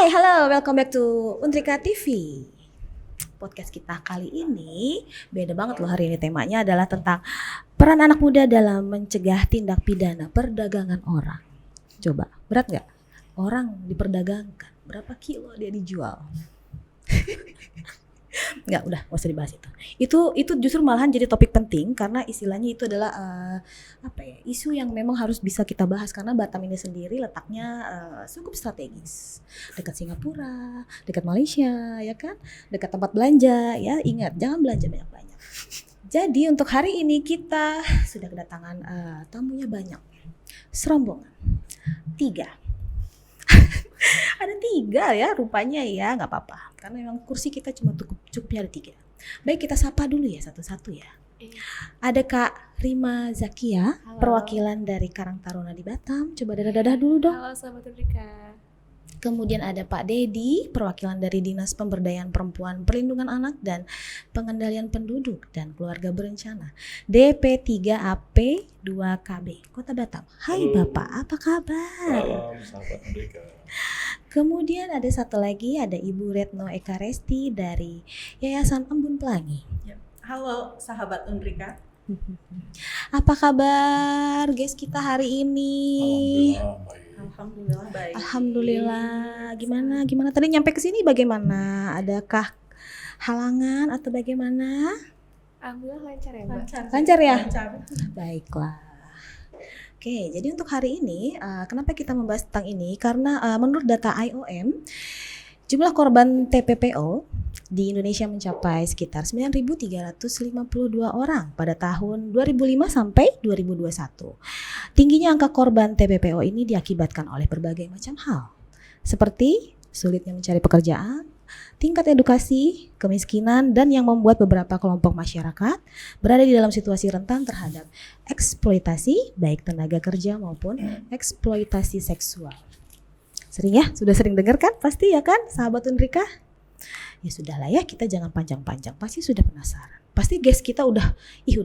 Hai, halo, welcome back to Untrika TV. Podcast kita kali ini beda banget loh, hari ini temanya adalah tentang peran anak muda dalam mencegah tindak pidana perdagangan orang. Coba, berat gak? Orang diperdagangkan, berapa kilo dia dijual? Nggak, udah gak usah dibahas itu justru malahan jadi topik penting karena istilahnya itu adalah isu yang memang harus bisa kita bahas karena Batam ini sendiri letaknya cukup strategis, dekat Singapura, dekat Malaysia, ya kan, dekat tempat belanja, ya ingat jangan belanja banyak-banyak. Jadi untuk hari ini kita sudah kedatangan tamunya banyak, serombongan 3. Ada 3 ya rupanya ya, nggak apa-apa karena memang kursi kita cukupnya ada 3. Baik, kita sapa dulu ya satu-satu ya. Ada Kak Rima Zakia. Halo. Perwakilan dari Karang Taruna di Batam. Coba dadah-dadah dulu dong. Halo sahabat Untrika. Kemudian ada Pak Dedi, perwakilan dari Dinas Pemberdayaan Perempuan, Perlindungan Anak dan Pengendalian Penduduk dan Keluarga Berencana, DP3AP 2KB, Kota Batam. Hai. Halo. Bapak, apa kabar? Salam sahabat Untrika. Kemudian ada satu lagi, ada Ibu Retno Eka Resti dari Yayasan Embun Pelangi. Halo sahabat Untrika. Apa kabar guys kita hari ini? Alhamdulillah baik. Alhamdulillah. Gimana tadi nyampe ke sini bagaimana? Adakah halangan atau bagaimana? Alhamdulillah lancar ya, Mbak. Lancar ya? Lancar. Baiklah. Oke, jadi untuk hari ini kenapa kita membahas tentang ini? Karena menurut data IOM, jumlah korban TPPO di Indonesia mencapai sekitar 9.352 orang pada tahun 2005 sampai 2021. Tingginya angka korban TPPO ini diakibatkan oleh berbagai macam hal, seperti sulitnya mencari pekerjaan, tingkat edukasi, kemiskinan, dan yang membuat beberapa kelompok masyarakat berada di dalam situasi rentan terhadap eksploitasi, baik tenaga kerja maupun eksploitasi seksual. Sering ya? Sudah sering dengar kan? Pasti ya kan, sahabat Untrika? Ya sudahlah ya, kita jangan panjang-panjang. Pasti sudah penasaran. Pasti guys kita udah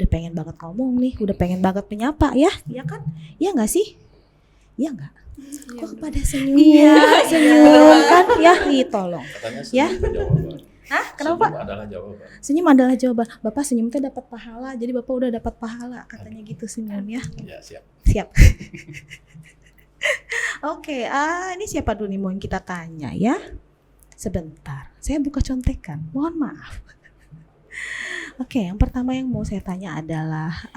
pengen banget ngomong nih, udah pengen banget menyapa ya, ya kan? Ya nggak sih? Ya nggak? Kok pada senyum? Iya, senyum kan? Ya, tolong. Katanya senyum Ya? itu jawaban. Hah? Kenapa? Senyum adalah jawaban. Senyum adalah jawaban. Bapak senyum tuh dapat pahala. Jadi Bapak udah dapat pahala, katanya gitu senyum ya. Ya, siap. Siap. Oke, ini siapa dulu nih mau kita tanya ya? Sebentar, saya buka contekan, mohon maaf. Oke, yang pertama yang mau saya tanya adalah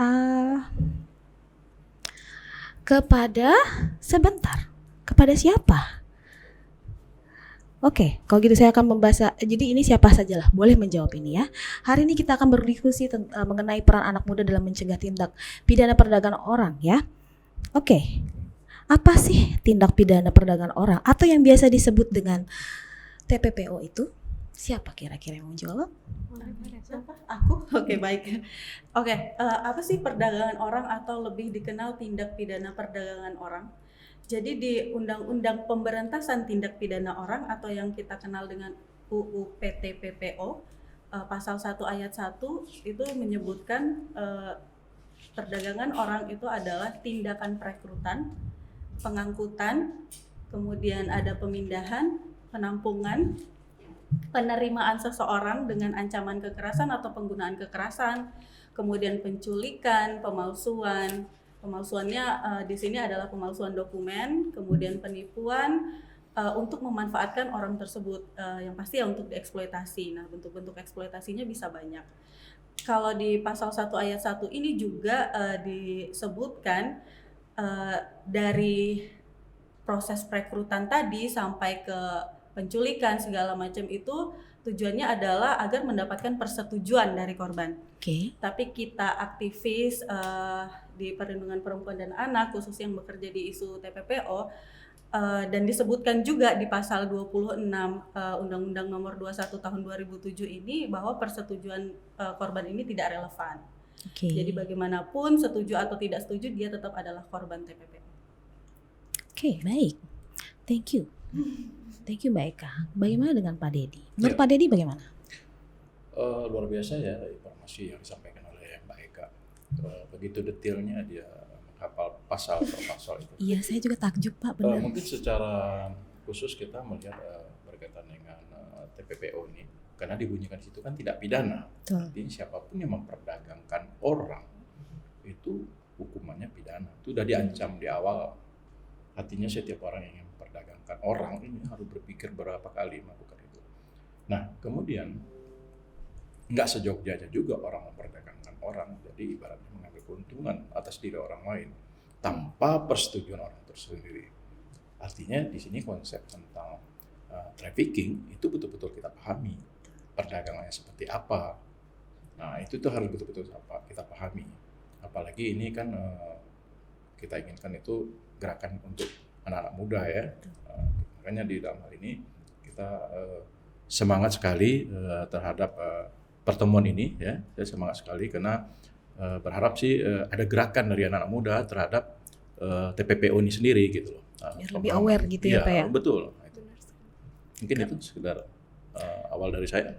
kepada siapa? Oke, kalau gitu saya akan membahas, jadi ini siapa sajalah boleh menjawab ini ya. Hari ini kita akan berdiskusi mengenai peran anak muda dalam mencegah tindak pidana perdagangan orang ya. Oke, apa sih tindak pidana perdagangan orang atau yang biasa disebut dengan TPPO itu? Siapa kira-kira yang mau jawab? Siapa? Aku? Oke, baik. Oke, apa sih perdagangan orang atau lebih dikenal tindak pidana perdagangan orang? Jadi di Undang-Undang Pemberantasan Tindak Pidana Orang atau yang kita kenal dengan UU PTPPO, pasal 1 ayat 1 itu menyebutkan perdagangan orang itu adalah tindakan perekrutan, pengangkutan, kemudian ada pemindahan, penampungan, penerimaan seseorang dengan ancaman kekerasan atau penggunaan kekerasan, kemudian penculikan, pemalsuannya di sini adalah pemalsuan dokumen, kemudian penipuan untuk memanfaatkan orang tersebut, yang pasti ya untuk dieksploitasi. Nah, bentuk-bentuk eksploitasinya bisa banyak. Kalau di pasal 1 ayat 1 ini juga disebutkan dari proses perekrutan tadi sampai ke penculikan segala macam itu tujuannya adalah agar mendapatkan persetujuan dari korban. Oke. Tapi kita aktivis di perlindungan perempuan dan anak khusus yang bekerja di isu TPPO dan disebutkan juga di pasal 26 Undang-Undang Nomor 21 Tahun 2007 ini bahwa persetujuan korban ini tidak relevan. Oke. Jadi bagaimanapun setuju atau tidak setuju dia tetap adalah korban TPPO. Oke, baik. Thank you Mbak Eka. Bagaimana dengan Pak Dedi? Menurut Pak Dedi bagaimana? Luar biasa ya informasi yang disampaikan oleh Mbak Eka. Begitu detailnya dia menghafal pasal per pasal itu. Iya, saya juga takjub Pak, benar. Mungkin secara khusus kita melihat TPPO ini, karena dibunyikan di situ kan tidak pidana. Betul. Artinya siapapun yang memperdagangkan orang itu hukumannya pidana. Itu udah diancam di awal. Artinya setiap orang yang memperdagangkan orang ini harus berpikir berapa kali melakukan itu. Nah, kemudian nggak sejogja aja juga orang memperdagangkan orang, jadi ibaratnya mengambil keuntungan atas diri orang lain tanpa persetujuan orang tersendiri. Artinya di sini konsep tentang trafficking itu betul-betul kita pahami, perdagangannya seperti apa. Nah, itu tuh harus betul-betul kita pahami. Apalagi ini kan kita inginkan itu gerakan untuk anak-anak muda ya. Makanya di dalam hal ini kita semangat sekali terhadap pertemuan ini ya. Saya semangat sekali karena berharap sih ada gerakan dari anak-anak muda terhadap TPPO ini sendiri gitu loh. Biar lebih aware gitu ya Pak ya. Betul. Mungkin itu sekedar awal dari saya.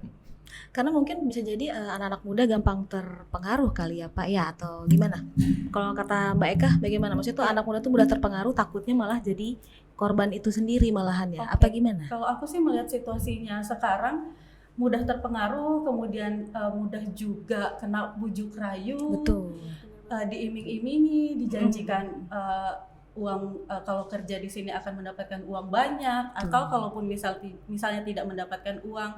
Karena mungkin bisa jadi anak-anak muda gampang terpengaruh kali ya Pak ya, atau gimana? Kalau kata Mbak Eka bagaimana? Maksudnya tuh anak muda tuh mudah terpengaruh, takutnya malah jadi korban itu sendiri malahan ya. Apa gimana? Kalau aku sih melihat situasinya sekarang mudah terpengaruh, kemudian mudah juga kena bujuk rayu, Betul. diiming-imingi, dijanjikan uang, kalau kerja di sini akan mendapatkan uang banyak, atau kalaupun misalnya tidak mendapatkan uang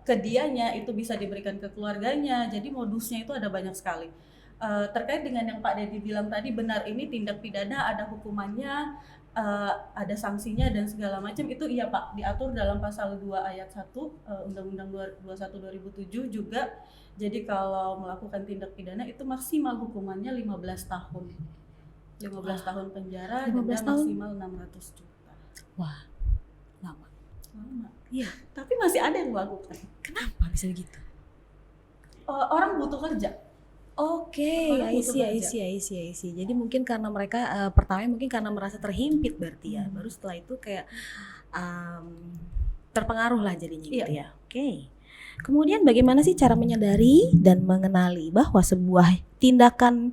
ke dianya, itu bisa diberikan ke keluarganya. Jadi modusnya itu ada banyak sekali. Terkait dengan yang Pak Dedi bilang tadi, benar, ini tindak pidana, ada hukumannya, ada sanksinya dan segala macam. Itu iya Pak, diatur dalam pasal 2 ayat 1 Undang-Undang 21 2007 juga. Jadi kalau melakukan tindak pidana itu maksimal hukumannya 15 tahun. 15 tahun penjara, 15 denda tahun? maksimal 600 juta. Wah, lama. Lama. Iya. Tapi masih ada yang melakukan. Kenapa bisa begitu? Orang butuh kerja. Oke, Orang I butuh see. Jadi mungkin karena mereka pertama mungkin karena merasa terhimpit berarti ya. Baru setelah itu kayak terpengaruh lah jadinya gitu ya. Oke. Kemudian bagaimana sih cara menyadari dan mengenali bahwa sebuah tindakan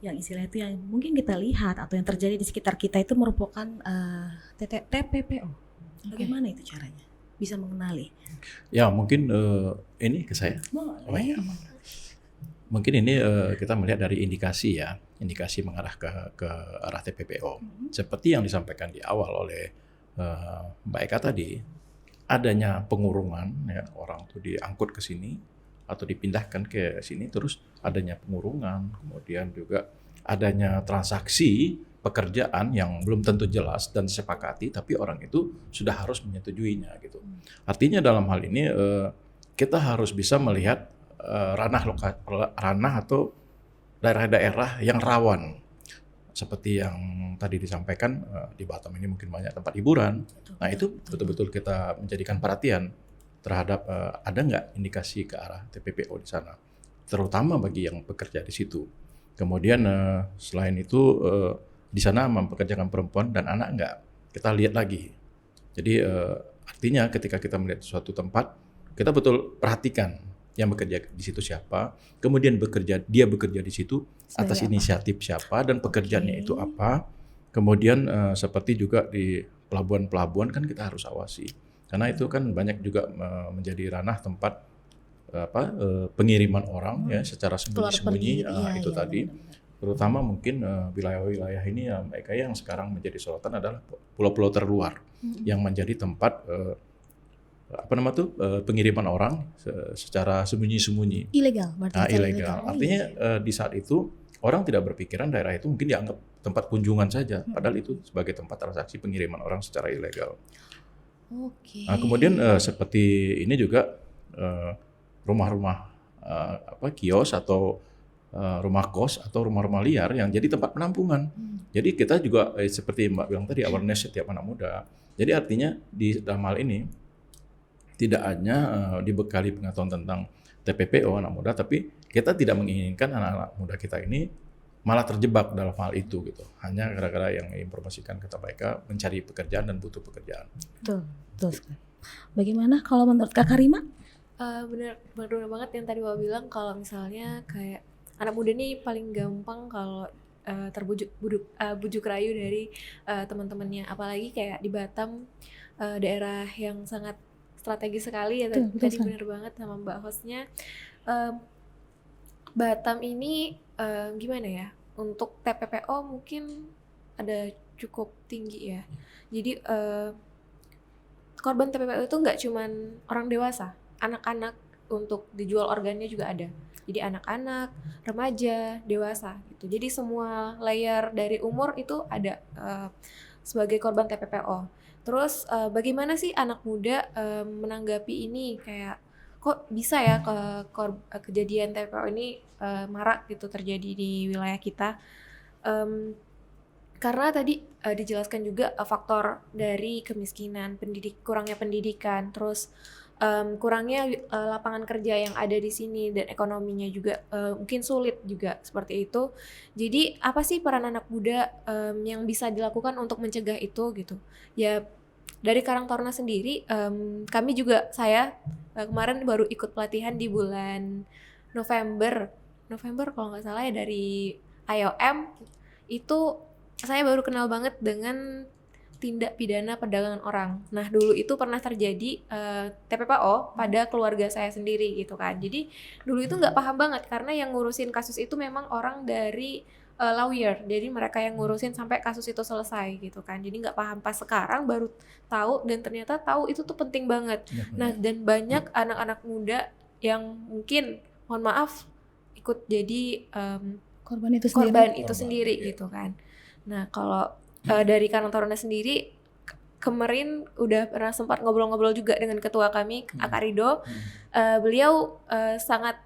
yang istilah itu yang mungkin kita lihat atau yang terjadi di sekitar kita itu merupakan TPPO. Bagaimana itu caranya? Bisa mengenali? Ya mungkin ini ke saya. Boleh. Oh, iya. Mungkin ini kita melihat dari indikasi ya, indikasi mengarah ke arah TPPO. Seperti yang disampaikan di awal oleh Mbak Eka tadi, adanya pengurungan, ya, orang tuh diangkut ke sini atau dipindahkan ke sini, terus adanya pengurungan, kemudian juga adanya transaksi pekerjaan yang belum tentu jelas dan disepakati, tapi orang itu sudah harus menyetujuinya gitu. Artinya dalam hal ini kita harus bisa melihat ranah atau daerah-daerah yang rawan. Seperti yang tadi disampaikan, di Batam ini mungkin banyak tempat hiburan. Nah itu betul-betul kita menjadikan perhatian terhadap ada nggak indikasi ke arah TPPO di sana, terutama bagi yang bekerja di situ. Kemudian selain itu di sana mempekerjakan perempuan dan anak nggak, kita lihat lagi. Jadi artinya ketika kita melihat suatu tempat, kita betul perhatikan yang bekerja di situ siapa, kemudian dia bekerja di situ atas inisiatif siapa dan pekerjaannya itu apa. Kemudian seperti juga di pelabuhan-pelabuhan kan kita harus awasi, karena itu kan banyak juga menjadi ranah tempat pengiriman orang ya secara sembunyi-sembunyi itu tadi. Terutama mungkin wilayah-wilayah ini ya mereka yang sekarang menjadi sorotan adalah pulau-pulau terluar yang menjadi tempat pengiriman orang secara sembunyi-sembunyi. Ilegal berarti. Ilegal. Artinya di saat itu orang tidak berpikiran daerah itu mungkin dianggap tempat kunjungan saja, padahal itu sebagai tempat transaksi pengiriman orang secara ilegal. Oke. Nah, kemudian seperti ini juga rumah-rumah kios atau rumah kos atau rumah-rumah liar yang jadi tempat penampungan. Jadi kita juga seperti Mbak bilang tadi, awareness setiap anak muda. Jadi artinya di dalam hal ini tidak hanya dibekali pengetahuan tentang TPPO anak muda, tapi kita tidak menginginkan anak-anak muda kita ini malah terjebak dalam hal itu gitu. Hanya gara-gara yang informasikan kata mereka mencari pekerjaan dan butuh pekerjaan. Betul. Bagaimana kalau menurut Kak Karima? Benar banget yang tadi Wak bilang, kalau misalnya kayak anak muda nih paling gampang kalau bujuk rayu dari teman-temannya, apalagi kayak di Batam, daerah yang sangat strategis sekali ya Betul, betul tadi sekali. benar banget sama Mbak hostnya. Em, Batam ini gimana ya? Untuk TPPO mungkin ada cukup tinggi ya. Jadi korban TPPO itu nggak cuman orang dewasa, anak-anak untuk dijual organnya juga ada. Jadi anak-anak, remaja, dewasa gitu. Jadi semua layer dari umur itu ada sebagai korban TPPO. Terus bagaimana sih anak muda menanggapi ini, kayak kok bisa ya kejadian TPPO ini marak gitu terjadi di wilayah kita. Em, karena tadi dijelaskan juga faktor dari kemiskinan, kurangnya pendidikan, terus kurangnya lapangan kerja yang ada di sini, dan ekonominya juga mungkin sulit juga seperti itu. Jadi apa sih peran anak muda yang bisa dilakukan untuk mencegah itu gitu? Ya dari Karang Taruna sendiri, saya kemarin baru ikut pelatihan di bulan November kalau nggak salah ya, dari IOM. Itu saya baru kenal banget dengan tindak pidana perdagangan orang. Nah dulu itu pernah terjadi TPPO pada keluarga saya sendiri gitu kan. Jadi dulu itu nggak paham banget karena yang ngurusin kasus itu memang orang dari lawyer. Jadi mereka yang ngurusin sampai kasus itu selesai gitu kan. Jadi nggak paham, pas sekarang baru tahu, dan ternyata tahu itu tuh penting banget. Nah dan banyak anak-anak muda yang mungkin, mohon maaf, ikut jadi Korban itu sendiri. korban itu Korban, sendiri iya. gitu kan. Nah kalau dari Karang Taruna sendiri, kemarin udah pernah sempat ngobrol-ngobrol juga dengan ketua kami, Kak Rido. Beliau sangat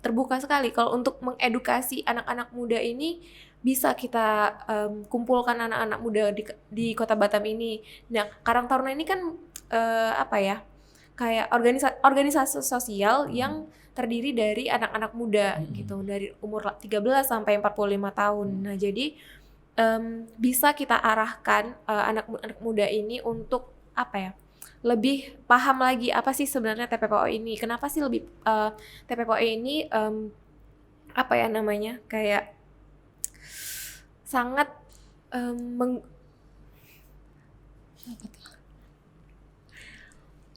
terbuka sekali kalau untuk mengedukasi anak-anak muda ini. Bisa kita kumpulkan anak-anak muda di kota Batam ini. Nah Karang Taruna ini kan kayak organisasi sosial yang terdiri dari anak-anak muda gitu, dari umur 13 sampai 45 tahun. Nah jadi bisa kita arahkan anak-anak muda ini untuk lebih paham lagi apa sih sebenarnya TPPO ini, kenapa sih lebih TPPO ini kayak sangat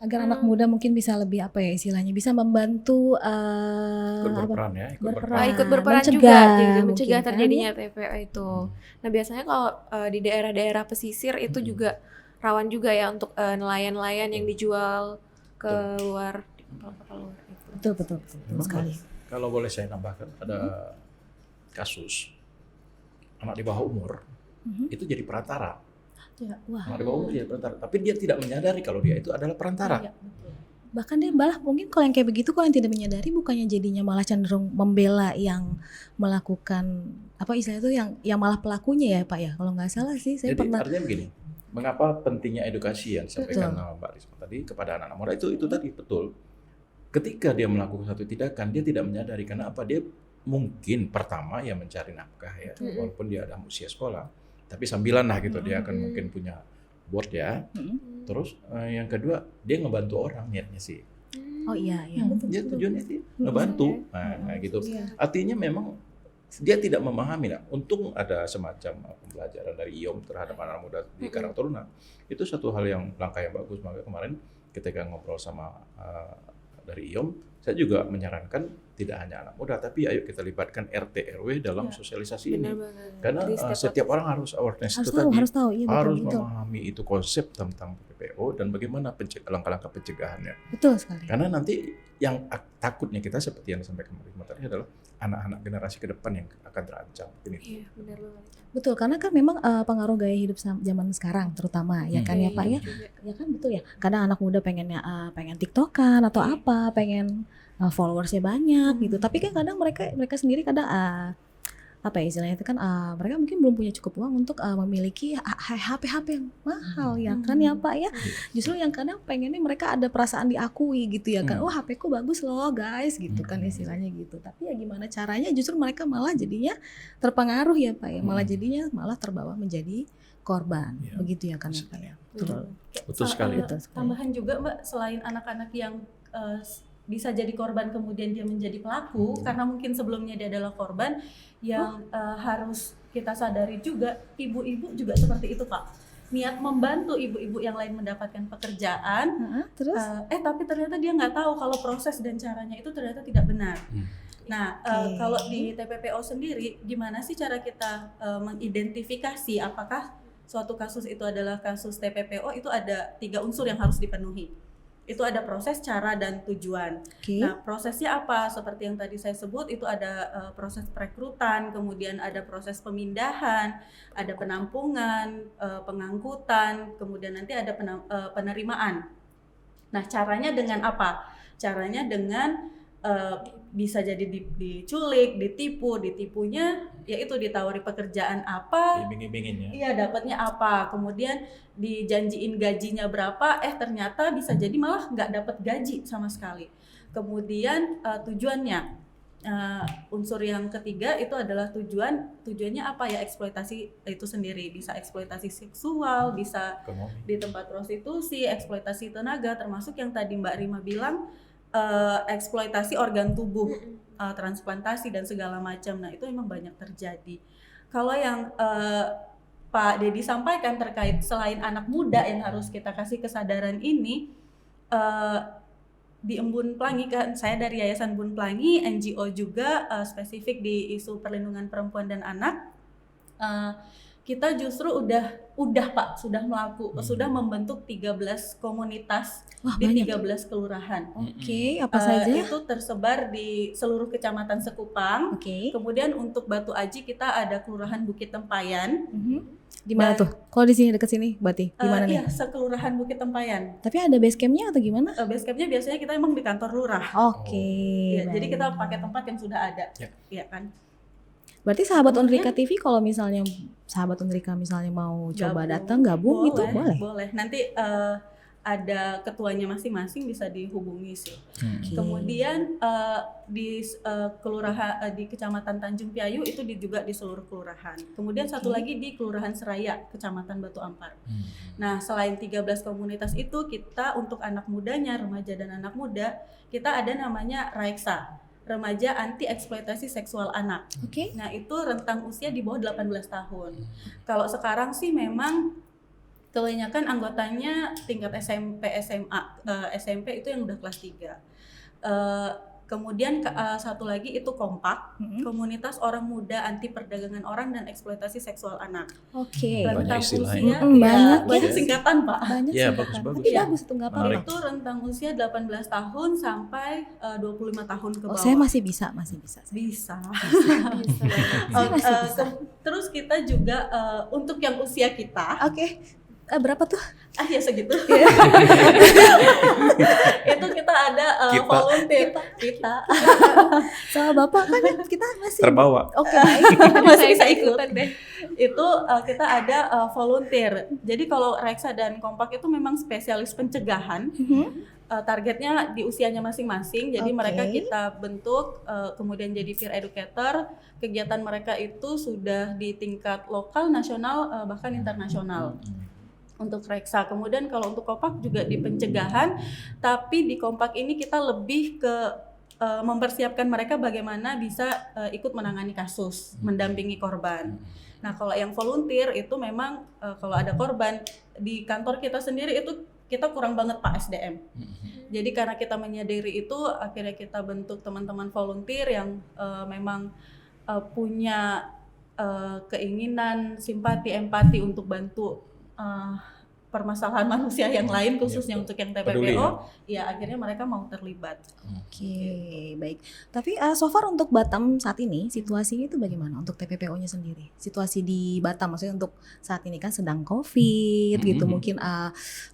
Agar anak muda mungkin bisa lebih istilahnya bisa membantu Ikut berperan ya, ikut berperan mencegah, juga gitu, mungkin mencegah kan, terjadinya TPPO itu. Nah biasanya kalau di daerah-daerah pesisir itu juga rawan juga ya untuk nelayan-nelayan yang dijual ke luar, di kota luar gitu. Betul Memang sekali. kalau boleh saya tambahkan, ada kasus anak di bawah umur itu jadi perantara. Ya, wah. Anak di bawah umur jadi perantara, tapi dia tidak menyadari kalau dia itu adalah perantara. Iya, betul. Bahkan dia malah mungkin kalau yang kayak begitu, kalau yang tidak menyadari, bukannya jadinya malah cenderung membela yang melakukan istilahnya itu yang malah pelakunya ya Pak ya, kalau nggak salah sih saya Jadi pernah. artinya begini, mengapa pentingnya edukasi yang disampaikan Betul. sama Mbak Risma tadi kepada anak-anak muda itu tadi betul. Ketika dia melakukan satu tindakan, dia tidak menyadari karena apa, dia mungkin pertama ya mencari nafkah ya, walaupun dia ada usia sekolah, tapi sambilan lah gitu, dia akan mungkin punya board ya. Terus yang kedua, dia ngebantu orang niatnya sih. Oh iya betul. Dia tujuannya sih ngebantu. Nah, gitu. Artinya memang dia tidak memahami. Nah, untung ada semacam pembelajaran dari IOM terhadap anak muda di Karang Taruna. Itu satu hal yang langkah yang bagus. Maka kemarin ketika ngobrol sama dari IOM, saya juga menyarankan tidak hanya anak muda, tapi ayo kita libatkan RT RW dalam sosialisasi ini. Karena setiap orang harus awareness itu tadi, harus tahu, iya, harus betul. memahami itu konsep tentang PPO dan bagaimana langkah-langkah pencegahannya. Betul sekali. Karena nanti yang takutnya kita seperti yang disampaikan Mbak tadi adalah anak-anak generasi ke depan yang akan terancam. Ini. Iya, benar banget. Betul, karena kan memang pengaruh gaya hidup zaman sekarang terutama ya kan ya Pak ya. Ya kan betul ya. Kadang anak muda pengen TikTokan atau pengen followersnya banyak gitu. Tapi kan kadang mereka sendiri kadang istilahnya itu kan mereka mungkin belum punya cukup uang untuk memiliki HP yang mahal ya kan ya Pak ya. Justru yang kadang pengennya mereka ada perasaan diakui gitu ya kan. Oh HP ku bagus loh guys gitu kan istilahnya gitu. Tapi ya gimana caranya, justru mereka malah jadinya terpengaruh ya Pak ya. Malah terbawa menjadi korban. Begitu ya kan ya Pak ya. Betul sekali. Tambahan juga Mbak, selain anak-anak yang bisa jadi korban kemudian dia menjadi pelaku, karena mungkin sebelumnya dia adalah korban, yang harus kita sadari juga, ibu-ibu juga seperti itu Pak. niat membantu ibu-ibu yang lain mendapatkan pekerjaan, Terus? tapi ternyata dia nggak tahu kalau proses dan caranya itu ternyata tidak benar. Nah, Oke. kalau di TPPO sendiri, gimana sih cara kita mengidentifikasi apakah suatu kasus itu adalah kasus TPPO? Itu ada 3 unsur yang harus dipenuhi. Itu ada proses, cara, dan tujuan. Oke. Nah, prosesnya apa? Seperti yang tadi saya sebut, itu ada proses perekrutan, kemudian ada proses pemindahan, ada penampungan, pengangkutan, kemudian nanti ada penerimaan. Nah, caranya dengan apa? Caranya dengan bisa jadi diculik, ditipunya yaitu ditawari pekerjaan apa, Iming-imingin ya. iya dapatnya apa, kemudian dijanjiin gajinya berapa, ternyata bisa jadi malah nggak dapat gaji sama sekali. Kemudian tujuannya, unsur yang ketiga itu adalah tujuannya apa ya, eksploitasi itu sendiri, bisa eksploitasi seksual, bisa Ekonomi. di tempat prostitusi, eksploitasi tenaga, termasuk yang tadi Mbak Rima bilang eksploitasi organ tubuh, transplantasi dan segala macam. Nah, itu memang banyak terjadi. Kalau yang Pak Dedi sampaikan terkait selain anak muda yang harus kita kasih kesadaran ini, di Embun Pelangi, kan saya dari Yayasan Embun Pelangi, NGO juga spesifik di isu perlindungan perempuan dan anak. Kita justru udah Pak, sudah membentuk 13 komunitas. Wah, di banyak. 13 kelurahan. Oke, apa saja? Itu tersebar di seluruh kecamatan Sekupang. Oke. Kemudian untuk Batu Aji kita ada Kelurahan Bukit Tempayan. Di mana tuh? Kalau di sini dekat sini, berarti di mana nih? Iya, sekelurahan Bukit Tempayan. Tapi ada base campnya atau gimana? Base campnya biasanya kita emang di kantor lurah. Oke. Ya, jadi baik. kita pakai tempat yang sudah ada. Ya. Iya kan? Berarti sahabat Kemudian- Unrika TV kalau misalnya sahabat Unrika misalnya mau coba Gabung. datang gabung itu boleh. Boleh. Nanti ada ketuanya masing-masing bisa dihubungi sih. Oke. Kemudian di kelurahan di Kecamatan Tanjung Piayu itu juga di seluruh kelurahan. Kemudian satu lagi di Kelurahan Seraya, Kecamatan Batu Ampar. Nah, selain 13 komunitas itu, kita untuk anak mudanya, remaja dan anak muda, kita ada namanya RAEKSA, Remaja Anti Eksploitasi Seksual Anak. Oke. Nah, itu rentang usia di bawah 18 tahun. Kalau sekarang sih memang kebanyakan anggotanya tingkat SMP, SMA, SMP itu yang udah kelas 3. Kemudian satu lagi itu Kompak, Komunitas Orang Muda Anti Perdagangan Orang dan Eksploitasi Seksual Anak. Oke. Banyak Rentang istilahnya. usia, Banyak ya. banyak singkatan Pak. Banyak Iya, sih, bagus, Kak. bagus. Tapi Iya. bagus itu nggak apa-apa. Menarik. Itu rentang usia 18 tahun sampai 25 tahun ke Oh, bawah. saya masih bisa. Bisa. Bisa. Terus kita juga untuk yang usia kita, Oke. Berapa tuh? ya segitu. Itu kita ada Kita. volunteer kita. Sama Bapak kan kita masih. Terbawa. Oke, baik. Masih bisa ikutan deh. Itu kita ada volunteer. Jadi kalau Reksa dan Kompak itu memang spesialis pencegahan. Targetnya di usianya masing-masing. Jadi Oke. mereka kita bentuk, kemudian jadi peer educator. Kegiatan mereka itu sudah di tingkat lokal, nasional, bahkan internasional. Untuk Reksa. Kemudian kalau untuk Kompak juga di pencegahan, tapi di Kompak ini kita lebih ke mempersiapkan mereka bagaimana bisa ikut menangani kasus, mendampingi korban. Nah, kalau yang volunteer itu memang kalau ada korban di kantor kita sendiri itu kita kurang banget Pak SDM. Jadi karena kita menyadari itu, akhirnya kita bentuk teman-teman volunteer yang memang punya keinginan, simpati, empati untuk bantu permasalahan manusia yang lain, khususnya untuk yang Peduli, TPPO, ya akhirnya mereka mau terlibat. Oke, baik. Tapi so far untuk Batam saat ini situasinya itu bagaimana untuk TPPO-nya sendiri? Situasi di Batam maksudnya untuk saat ini kan sedang Covid gitu, mungkin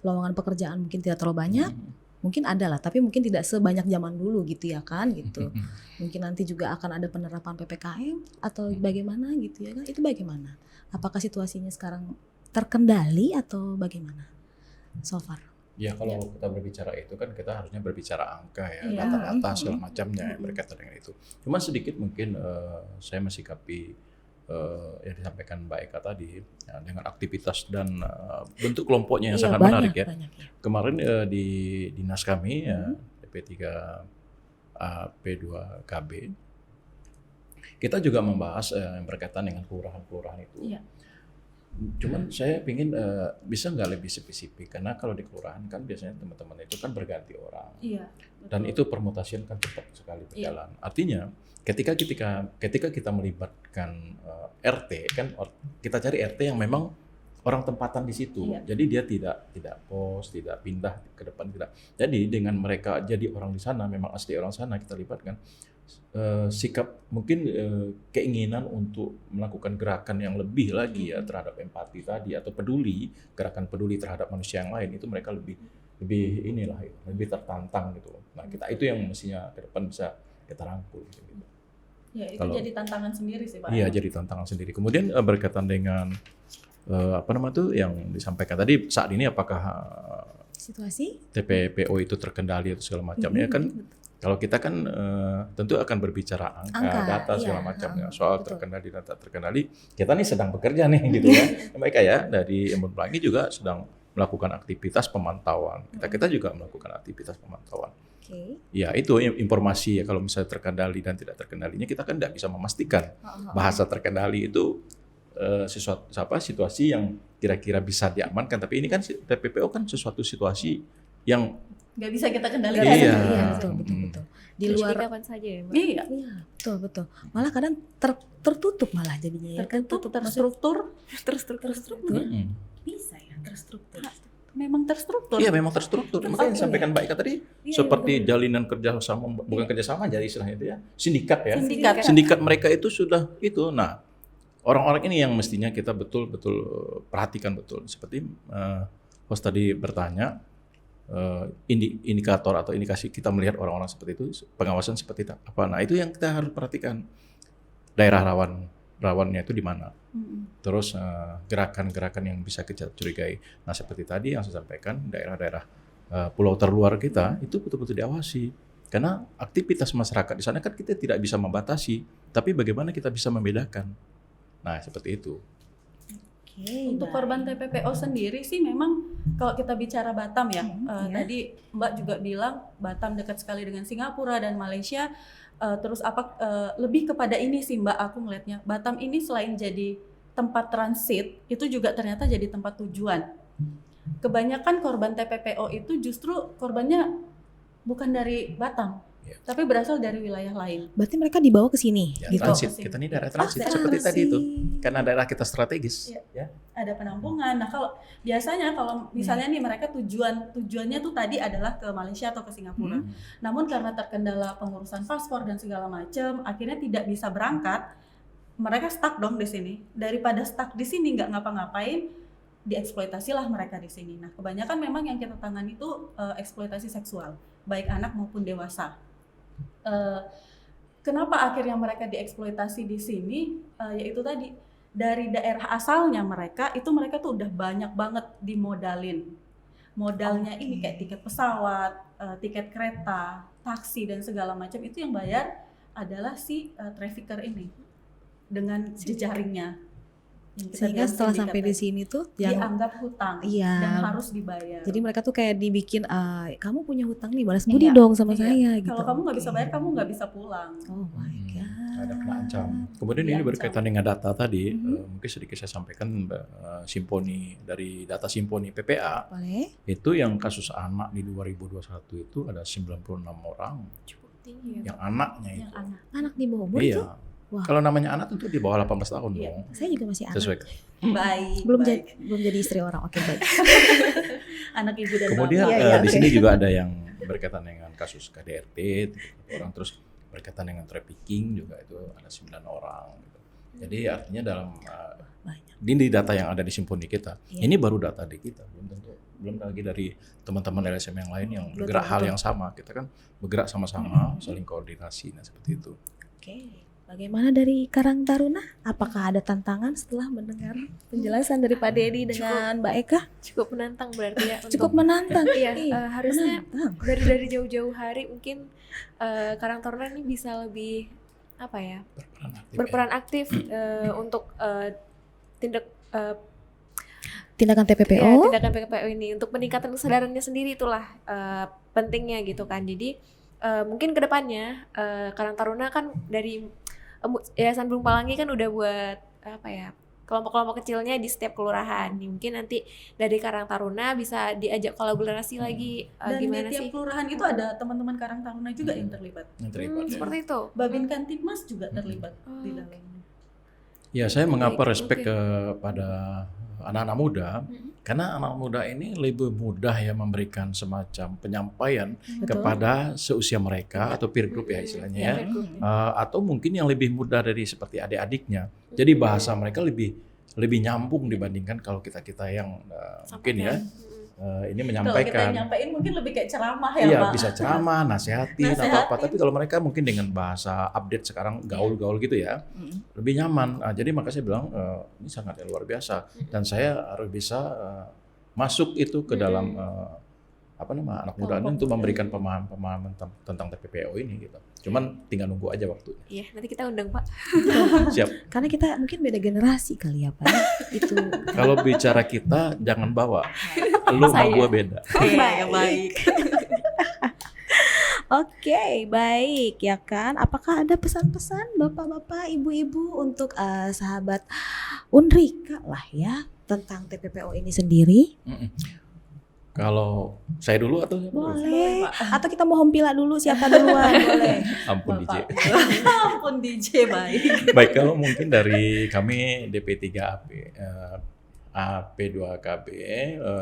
lowongan pekerjaan mungkin tidak terlalu banyak. Mungkin ada lah, tapi mungkin tidak sebanyak zaman dulu gitu ya kan gitu. Mungkin nanti juga akan ada penerapan PPKM atau bagaimana gitu ya kan. Itu bagaimana? Apakah situasinya sekarang terkendali atau bagaimana so far? Ya kalau kita berbicara itu kan kita harusnya berbicara angka ya, Iya. data-data segala macamnya yang berkaitan dengan itu. Cuma sedikit mungkin saya mensikapi yang disampaikan Mbak Eka tadi ya, dengan aktivitas dan bentuk kelompoknya yang Iya, sangat banyak, menarik ya. banyak ya. Kemarin di dinas kami ya P3 P2KB kita juga membahas yang berkaitan dengan kelurahan-kelurahan itu. Iya. Cuman saya pingin bisa nggak lebih spesifik, karena kalau di kelurahan kan biasanya teman-teman itu kan berganti orang. Iya. Dan betul. itu permutasian kan cepat sekali berjalan. Artinya ketika kita melibatkan RT kan, kita cari RT yang memang orang tempatan di situ. Iya. Jadi dia tidak pos, tidak pindah ke depan, tidak. Jadi dengan mereka jadi orang di sana, memang asli orang sana, kita libatkan sikap mungkin keinginan untuk melakukan gerakan yang lebih lagi ya terhadap empati tadi, atau gerakan peduli terhadap manusia yang lain, itu mereka lebih inilah ya, lebih tertantang gitu. Nah, kita itu yang mestinya ke depan bisa kita rangkul gitu. Ya, itu Kalau- jadi tantangan sendiri sih, Pak. Iya, jadi tantangan sendiri. Kemudian berkaitan dengan apa nama tuh yang disampaikan tadi, saat ini apakah Situasi? TPPO itu terkendali atau segala macamnya kan? Kalau kita kan tentu akan berbicara angka, data iya, segala macamnya. Soal betul. terkendali dan tak terkendali, kita nih sedang bekerja nih gitu ya. Mereka ya dari Embun Pelangi juga sedang melakukan aktivitas pemantauan. Kita juga melakukan aktivitas pemantauan. Oke. Ya itu informasi ya, kalau misalnya terkendali dan tidak terkendalinya kita kan tidak bisa memastikan. Bahasa terkendali itu situasi yang kira-kira bisa diamankan, tapi ini kan TPPO kan sesuatu situasi yang Nggak bisa kita kendalikan. Iya. Iya, betul, betul, betul. Di Jadi luar, kapan saja ya, Mbak? Iya. iya, betul, betul. Malah kadang tertutup malah jadinya ya kan, Tertutup, maksud- terstruktur. terstruktur. Bisa ya, terstruktur. Memang terstruktur. Iya memang terstruktur. Makanya yang disampaikan Mbak Ika tadi Iya, seperti jalinan kerjasama, bukan kerjasama jadi istilahnya itu ya, sindikat ya. Sindikat. Sindikat mereka itu sudah itu. Nah, orang-orang ini yang mestinya kita betul-betul perhatikan betul. Seperti host tadi bertanya, indikator atau indikasi kita melihat orang-orang seperti itu, pengawasan seperti apa. Nah, itu yang kita harus perhatikan. Daerah rawannya itu di mana. Terus gerakan-gerakan yang bisa kita curigai. Nah, seperti tadi yang saya sampaikan, daerah-daerah pulau terluar kita itu betul-betul diawasi. Karena aktivitas masyarakat di sana kan kita tidak bisa membatasi, tapi bagaimana kita bisa membedakan. Nah, seperti itu. Oke, Untuk baik. korban TPPO sendiri sih memang kalau kita bicara Batam ya, Iya. tadi Mbak juga bilang Batam dekat sekali dengan Singapura dan Malaysia. Terus lebih kepada ini sih Mbak, aku melihatnya Batam ini selain jadi tempat transit, itu juga ternyata jadi tempat tujuan. Kebanyakan korban TPPO itu justru korbannya bukan dari Batam, Ya. tapi berasal dari wilayah lain. Berarti mereka dibawa ke sini Ya, gitu. transit. Kita ini daerah transit seperti tadi itu. Karena daerah kita strategis, Iya. ya. Ada penampungan. Nah, kalau biasanya kalau misalnya nih mereka tujuannya tuh tadi adalah ke Malaysia atau ke Singapura. Namun karena terkendala pengurusan paspor dan segala macam, akhirnya tidak bisa berangkat. Mereka stuck dong di sini. Daripada stuck di sini nggak ngapa-ngapain, dieksploitasilah mereka di sini. Nah, kebanyakan memang yang kita tangani itu eksploitasi seksual, baik anak maupun dewasa. Kenapa akhirnya mereka dieksploitasi di sini? Yaitu tadi dari daerah asalnya mereka tuh udah banyak banget dimodalin. Modalnya ini kayak tiket pesawat, tiket kereta, taksi dan segala macam, itu yang bayar adalah si trafficker ini dengan jejaringnya. Yang kita Sehingga bilang setelah sindikat sampai di tadi. sini tuh yang dianggap hutang Iya. dan harus dibayar. jadi mereka tuh kayak dibikin kamu punya hutang nih, balas budi Iya, dong sama iya. saya gitu. Kalau kamu nggak bisa Oke. bayar, kamu nggak bisa pulang. Oh my god. Ada kena ancam. Kemudian ini Diancam. berkaitan dengan data tadi, mungkin sedikit saya sampaikan Simponi, dari data Simponi PPA, Boleh? itu yang kasus anak di 2021 itu ada 96 orang Cukup tinggi ya. yang anaknya Yang itu. anak. Anak di bawah umur tuh? Iya. Wah. Kalau namanya anak tentu di bawah 18 tahun Iya. dong. Saya juga masih anak. Sesuai. Baik. Belum baik. belum jadi istri orang. Oke, baik. Anak ibu dan Kemudian bapak. Iya, di oke. sini juga ada yang berkaitan dengan kasus KDRT 30 orang, terus berkaitan dengan trafficking juga itu ada 9 orang gitu. Jadi artinya dalam Banyak. ini data yang ada di Simponi kita. Iya. Ini baru data di kita, belum lagi dari teman-teman LSM yang lain yang Betul, bergerak hal betul. yang sama. Kita kan bergerak sama-sama, saling koordinasi, nah seperti itu. Oke. Bagaimana dari Karang Taruna? Apakah ada tantangan setelah mendengar penjelasan dari Pak Dedi dengan Mbak Eka? Cukup menantang berarti ya. Cukup untuk- menantang. Iya, harusnya menantang. dari jauh-jauh hari mungkin Karang Taruna ini bisa lebih apa ya, berperan aktif untuk tindak Tindakan TPPO. ya, tindakan PKPO ini untuk peningkatan kesadarannya sendiri, itulah pentingnya gitu kan. Jadi mungkin kedepannya Karang Taruna kan dari Yayasan Burung Pelangi kan udah buat apa ya, kelompok-kelompok kecilnya di setiap kelurahan. Mungkin nanti dari Karang Taruna bisa diajak kolaborasi lagi Dan di gimana tiap sih? kelurahan itu ada teman-teman Karang Taruna juga yang terlibat. Yang terlibat ya. Seperti itu. Babin Kantipmas juga terlibat Oh, di oke. dalamnya. Ya, saya mengapa respect Oke. kepada anak-anak muda, karena anak muda ini lebih mudah ya memberikan semacam penyampaian kepada seusia mereka atau peer group ya istilahnya ya. Atau mungkin yang lebih muda dari seperti adik-adiknya. Jadi bahasa mereka lebih nyambung dibandingkan kalau kita yang mungkin ya ini Kalau kita menyampaikan. nyampein mungkin lebih kayak ceramah ya, Iya, Pak. bisa ceramah, nasihatin atau apa. Nasihatin. Tapi kalau mereka mungkin dengan bahasa update sekarang gaul-gaul gitu ya, lebih nyaman. Jadi makanya saya bilang ini sangat luar biasa. Dan saya harus bisa masuk itu ke dalam anak muda ini untuk memberikan pemahaman tentang TPPO ini gitu. Cuman tinggal nunggu aja waktunya. Iya, nanti kita undang Pak. Siap. Karena kita mungkin beda generasi kali ya Pak. Itu. Kalau bicara kita jangan bawa. Lu sama Saya. gua beda. Iya, baik. Oke, baik ya kan. Apakah ada pesan-pesan bapak-bapak, ibu-ibu untuk sahabat Unrika lah ya tentang TPPO ini sendiri? Kalau saya dulu atau siapa dulu? Boleh. Pak. Atau kita mau hompila dulu siapa duluan? Boleh. Ampun DJ. Ampun DJ, baik. Baik, kalau mungkin dari kami DP3AP, AP2KB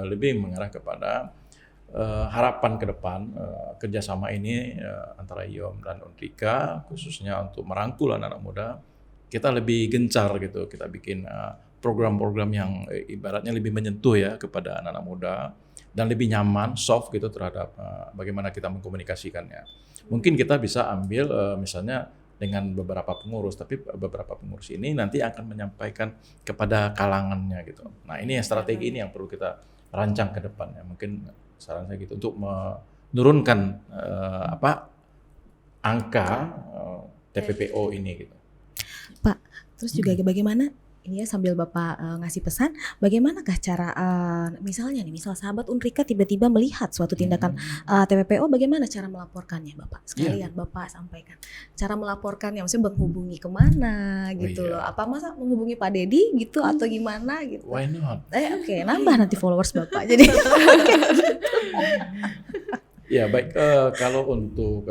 lebih mengarah kepada harapan ke depan kerjasama ini antara IOM dan Unrika khususnya untuk merangkul anak-anak muda. Kita lebih gencar gitu, kita bikin program-program yang ibaratnya lebih menyentuh ya kepada anak-anak muda dan lebih nyaman, soft gitu terhadap bagaimana kita mengkomunikasikannya. Mungkin kita bisa ambil misalnya dengan beberapa pengurus, tapi beberapa pengurus ini nanti akan menyampaikan kepada kalangannya gitu. Nah ini yang strategi ini yang perlu kita rancang ke depannya. Mungkin saran saya gitu untuk menurunkan angka TPPO ini gitu. Pak, terus juga bagaimana ini ya sambil Bapak ngasih pesan, bagaimanakah cara misalnya nih, misal sahabat Unrika tiba-tiba melihat suatu tindakan TPPO, bagaimana cara melaporkannya Bapak? Sekalian Bapak sampaikan. Cara melaporkannya, maksudnya menghubungi kemana gitu loh. Apa masa menghubungi Pak Dedi gitu atau gimana gitu? Why not? Oke, nambah nanti followers Bapak. Jadi Ya baik, kalau untuk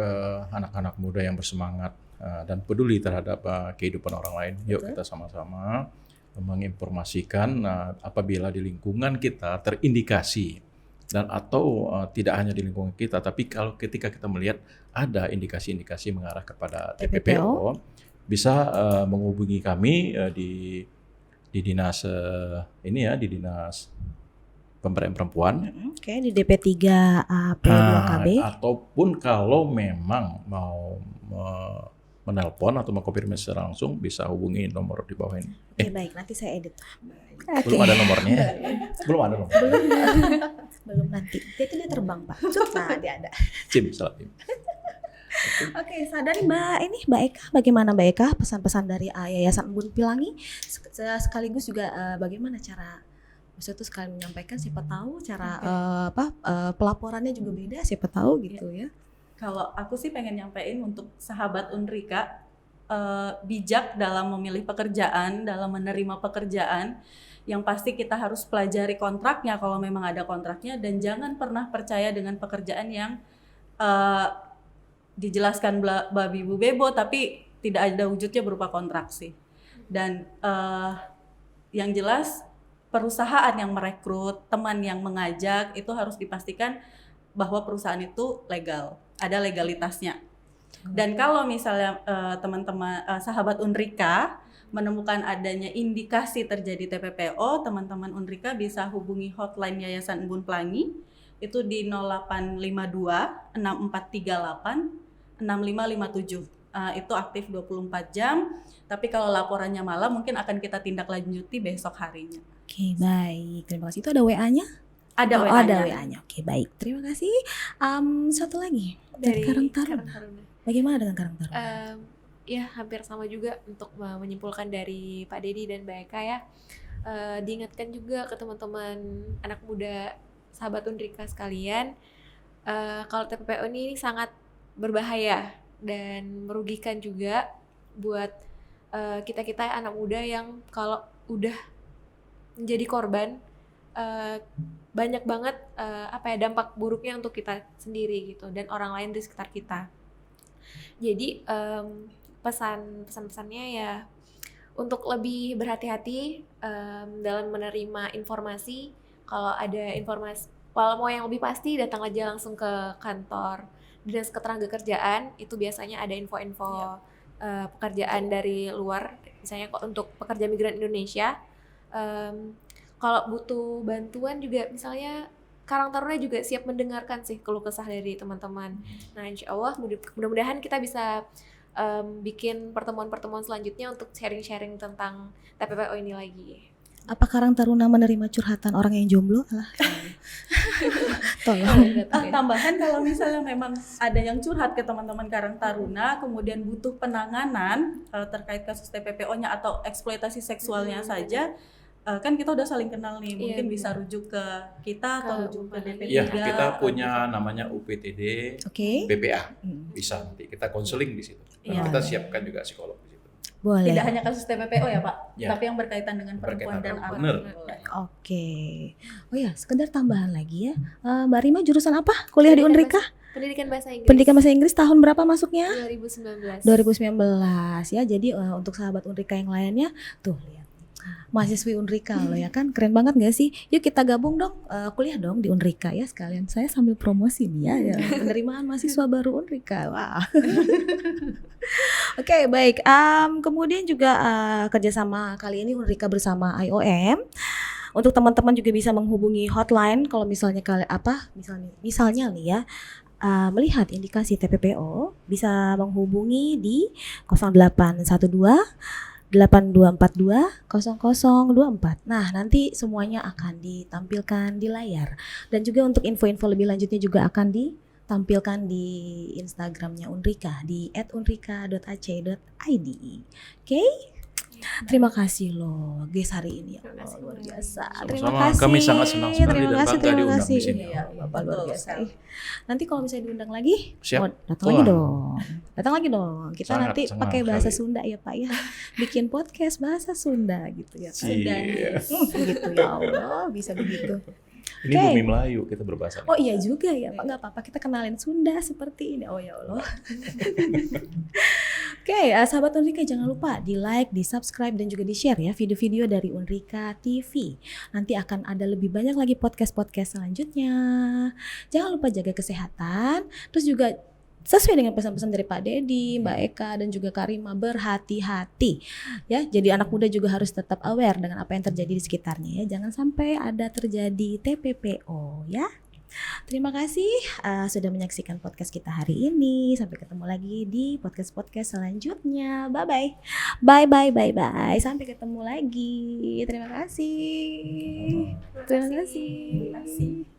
anak-anak muda yang bersemangat dan peduli terhadap kehidupan orang lain, yuk kita sama-sama menginformasikan apabila di lingkungan kita terindikasi dan atau tidak hanya di lingkungan kita, tapi kalau ketika kita melihat ada indikasi-indikasi mengarah kepada TPPO, bisa menghubungi kami di dinas ini ya, di dinas pemberdayaan perempuan. Oke, di DP3AP2KB. Ataupun kalau memang mau menelpon atau mengkonfirmasi secara langsung bisa hubungi nomor di bawah ini. Oke, baik, nanti saya edit. Belum ada nomornya. Belum ada nomor. Belum nanti. Dia terbang, Pak. Nah, dia ada. Cim, salah Cim. Oke, dari Mbak Eka, bagaimana Mbak Eka pesan-pesan dari Yayasan Embun Pelangi sekaligus juga bagaimana cara bisa tuh sekalian menyampaikan, siapa tahu cara pelaporannya juga beda, siapa tahu gitu ya. Kalau aku sih pengen nyampein untuk sahabat Unrika, bijak dalam memilih pekerjaan, dalam menerima pekerjaan. Yang pasti kita harus pelajari kontraknya kalau memang ada kontraknya, dan jangan pernah percaya dengan pekerjaan yang dijelaskan babi bu bebo tapi tidak ada wujudnya berupa kontrak sih. Dan yang jelas perusahaan yang merekrut, teman yang mengajak itu harus dipastikan bahwa perusahaan itu legal, ada legalitasnya. Dan kalau misalnya teman-teman sahabat Unrika menemukan adanya indikasi terjadi TPPO, teman-teman Unrika bisa hubungi hotline Yayasan Embun Pelangi itu di 0852 6438 6557. Itu aktif 24 jam. Tapi kalau laporannya malam mungkin akan kita tindak lanjuti besok harinya. Oke, baik. Terima kasih. Itu ada WA-nya? Ada Oh, WA-nya. ada WA-nya. Oke, baik. Terima kasih. Satu lagi dari Karang Taruna. Bagaimana dengan Karang Taruna? Ya hampir sama juga untuk menyimpulkan dari Pak Dedi dan Mbak Eka ya. Diingatkan juga ke teman-teman anak muda sahabat Unrika sekalian, kalau TPPO ini sangat berbahaya dan merugikan juga buat kita-kita anak muda yang kalau udah menjadi korban, banyak banget dampak buruknya untuk kita sendiri gitu dan orang lain di sekitar kita. Jadi pesan-pesannya ya untuk lebih berhati-hati dalam menerima informasi. Kalau ada informasi, kalau mau yang lebih pasti datang aja langsung ke kantor Dinas Ketenagakerjaan. Itu biasanya ada info-info pekerjaan dari luar, misalnya untuk pekerja migran Indonesia. Kalau butuh bantuan juga, misalnya Karang Taruna juga siap mendengarkan sih keluh kesah dari teman-teman. Nah, insya Allah mudah-mudahan kita bisa bikin pertemuan-pertemuan selanjutnya untuk sharing-sharing tentang TPPO ini lagi. Apa Karang Taruna menerima curhatan orang yang jomblo? Alah. Tolong. Tambahan kalau misalnya memang ada yang curhat ke teman-teman Karang Taruna, kemudian butuh penanganan terkait kasus TPPO-nya atau eksploitasi seksualnya saja, kan kita udah saling kenal nih, mungkin bisa rujuk ke kita atau rujuk ke DP3. Iya, kita punya namanya UPTD, BPA, bisa nanti kita konseling di situ. Kita siapkan juga psikolog di situ. Boleh. Tidak hanya kasus TPPO ya Pak, tapi yang berkaitan dengan perempuan dan anak. Benar. Oke. Oh ya, sekedar tambahan lagi ya. Mbak Rima jurusan apa? Kuliah di Unrika? Pendidikan Bahasa Inggris. Pendidikan Bahasa Inggris tahun berapa masuknya? 2019. 2019 ya. Jadi untuk sahabat Unrika yang lainnya, tuh lihat. Mahasiswi Unrika loh ya kan, keren banget gak sih? Yuk kita gabung dong, kuliah dong di Unrika ya sekalian. Saya sambil promosi nih ya, penerimaan mahasiswa baru Unrika. Wah. Oke, baik. Kemudian juga kerjasama kali ini Unrika bersama IOM. Untuk teman-teman juga bisa menghubungi hotline kalau misalnya misalnya nih ya, melihat indikasi TPPO, bisa menghubungi di 0812 8242 0024. Nah, nanti semuanya akan ditampilkan di layar. Dan juga untuk info-info lebih lanjutnya juga akan ditampilkan di Instagramnya Unrika di @unrika.ac.id. Oke? Terima kasih loh guys hari ini, ya Allah, luar biasa. Terima kasih. Kami sangat senang sekali Terima dan kasih, bangga terima diundang kasih. di sini. Iya, Bapak luar biasa. Nanti kalau misalnya diundang lagi, Siap. datang lagi dong. Datang lagi dong. Kita Sangat, nanti sangat pakai bahasa sekali. Sunda ya Pak ya. Bikin podcast bahasa Sunda gitu ya. Iya. Gitu ya Allah, bisa begitu. Ini Oke. bumi Melayu, kita berbahasa. Oh iya juga ya Pak, nggak apa-apa kita kenalin Sunda seperti ini. Oh ya Allah. Oke, sahabat Unrika jangan lupa di like, di subscribe dan juga di share ya video-video dari Unrika TV. Nanti akan ada lebih banyak lagi podcast-podcast selanjutnya. Jangan lupa jaga kesehatan, terus juga sesuai dengan pesan-pesan dari Pak Dedi, Mbak Eka dan juga Kak Rima, berhati-hati ya. Jadi anak muda juga harus tetap aware dengan apa yang terjadi di sekitarnya ya. Jangan sampai ada terjadi TPPO ya. Terima kasih sudah menyaksikan podcast kita hari ini. Sampai ketemu lagi di podcast-podcast selanjutnya. Bye-bye. Bye-bye. Sampai ketemu lagi. Terima kasih. Terima kasih.